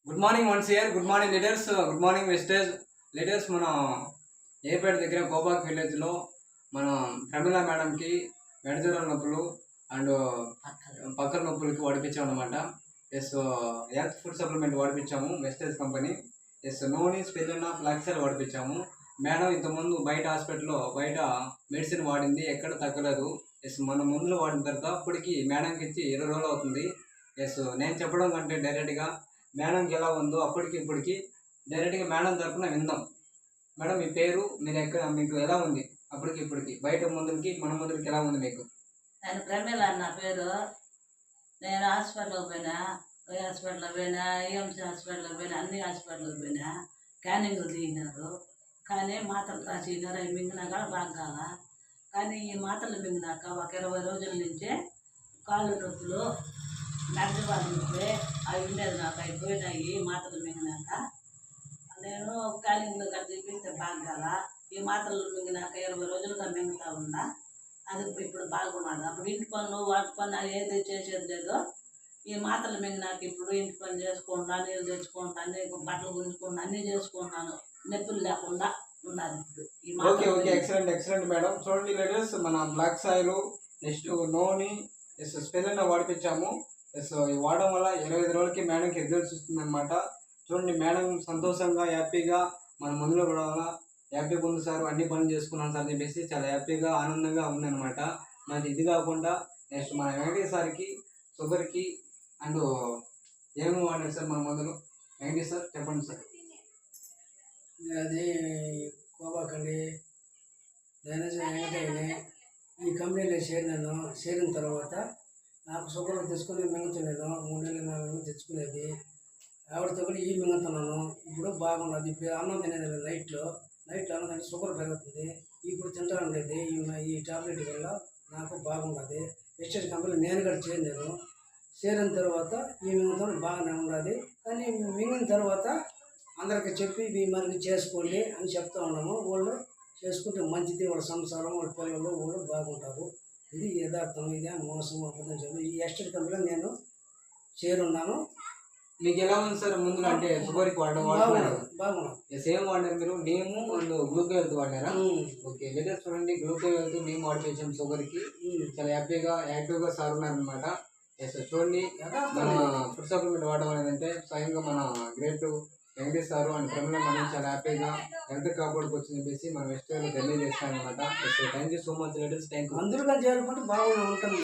Good morning వన్స్ ఇయర్. Good morning leaders. Good morning వెస్టేజ్ లీడర్స్. మనం ఏపేట దగ్గర గోబాక్ విలేజ్లో మనం ప్రమిళ మేడంకి మెడదూరం నొప్పులు అండ్ పక్కల నొప్పులకి వాడిపించాం అనమాట. ఎస్ హెల్త్ ఫుడ్ సప్లిమెంట్ వాడిపించాము వెస్టేజ్ కంపెనీ. ఎస్ నోని స్పెల్లిన ఫ్లాక్సెల్ వాడిపించాము. మేడం ఇంతకుముందు బయట హాస్పిటల్లో బయట మెడిసిన్ వాడింది, ఎక్కడ తగ్గలేదు. ఎస్ మన మందులు వాడిన తర్వాత అప్పటికి మేడంకి ఇచ్చి 20 రోజులు అవుతుంది. ఎస్ నేను చెప్పడం కంటే డైరెక్ట్గా మేడంకి ఎలా ఉందో అప్పటికి ఇప్పటికి డైరెక్ట్గా మేడం తరఫున విందాం. మేడం మీ పేరు, మీరు ఎక్కడ, మీకు ఎలా ఉంది అప్పటికి ఇప్పటికి, బయట మందులకి మన మందులకి ఎలా ఉంది మీకు? నేను ప్రమీల నా పేరు. నేను హాస్పిటల్కి పోయినా, హాస్పిటల్కి పోయినా, ఈఎంసీ హాస్పిటల్కి పోయినా, అన్ని హాస్పిటల్కి పోయినా, స్కానింగ్ తీసినారు. కానీ మాత్రలు రాసినారు, అవి మింగినాక బాగా. కానీ ఈ మాత్రలు మింగినాక ఒక 20 రోజుల నుంచే కాళ్ళు నొప్పులు, నడ్డివాళ్ళ నొప్పి అవి ఉండేది. నాకు అవి పోయినాయి మాత్రలు మింగినాక. నేను స్కానింగ్లో కట్టి చూపిస్తే బాగా. ఈ మాత్రలు మింగినాక 20 రోజులుగా మింగుతా ఉన్నా. అది ఇప్పుడు బాగున్నది. అప్పుడు ఇంటి పనులు వాటి పనులు ఏది చేసేది లేదో. ఈ మాత్రలు మింగినాక ఇప్పుడు ఇంటి పని చేసుకుంటా, నీళ్ళు తెచ్చుకుంటా, అన్ని బట్టలు గుంజుకుంటా, అన్నీ చేసుకుంటాను. నొప్పులు లేకుండా ఉన్నది ఇప్పుడు ఈ ఓకే ఓకే, ఎక్సలెంట్ మేడం. చూడండి లేడీస్, మన black soil, next noni, S స్పెల్లిన వాడిపించాము. ఎస్ ఈ వాడడం వల్ల 25 రోజులకి మేడంకి రిజల్ట్స్ వస్తుంది అనమాట. చూడండి మేడం సంతోషంగా హ్యాపీగా మన మందులో కూడా వల్ల హ్యాపీగా ఉంది సార్, అన్ని పనులు చేసుకున్నాను సార్ అని చెప్పేసి చాలా హ్యాపీగా ఆనందంగా ఉందన్నమాట. మనకి ఇది కాకుండా నెక్స్ట్ మన వెంకటేష్ సార్కి షుగర్కి అండ్ ఏమి వాడారు సార్ మన మందులు? వెంకటేష్ సార్ చెప్పండి సార్. అది కోబాకండి, ధనజ వెంకటయ్యని ఈ కంపెనీలో చేరిన తర్వాత నాకు షుగర్ తెచ్చుకొని మింగుతున్నాను. 3 నెలలు 4 నెలలు తెచ్చుకునేది. ఆవిడతో కూడా ఈ మింగుతున్నాను. ఇప్పుడు బాగున్నది. ఇప్పుడు అన్నం తినేది నైట్లో అన్నం తింటే షుగర్ పెరుగుతుంది. ఇప్పుడు తింటా ఉండేది. ఈ టాబ్లెట్ వల్ల నాకు బాగున్నది. వెస్టేజ్ కంపెనీలో నేను కూడా చేరిన తర్వాత ఈ మింగుతాను బాగానే ఉన్నది. కానీ మింగిన తర్వాత అందరికి చెప్పి మీ మరి చేసుకోండి అని చెప్తా ఉన్నాము. వాళ్ళు చేసుకుంటే మంచిది, వాళ్ళ సంసారం, వాళ్ళ పిల్లలు వాళ్ళు బాగుంటారు. ఇది యథార్థం, ఇదే మోసం అబద్ధం చెప్పి ఈ ఎస్టేట్ కంపెనీలో నేను చేరున్నాను. మీకు ఎలా ఉంది సార్ ముందు? అంటే షుగర్కి బాగున్నాను. సేమ్ వాడారు మీరు? నేము అండ్ గ్లూకో హెల్త్ వాడారా? ఓకే లేదా చూడండి, గ్లూకో హెల్త్ నేమ్ వాడిపించాం షుగర్కి. చాలా హ్యాపీగా యాక్టివ్గా సార్ ఉన్నారనమాట. ఎస్ చూడండి, మన ఫుడ్ సప్లిమెంట్ వాడడం అనేది స్వయంగా మన great Venkatesh sir and Pramila మనం చాలా హ్యాపీగా హెల్త్ కాపాడుకోవచ్చు చెప్పేసి మనం వెస్ట్ తెలియజేస్తాం అనమాట. Thank you so much ladies. Thank you. అందరూ కానీ చేరుకుంటే బాగుంటుంది.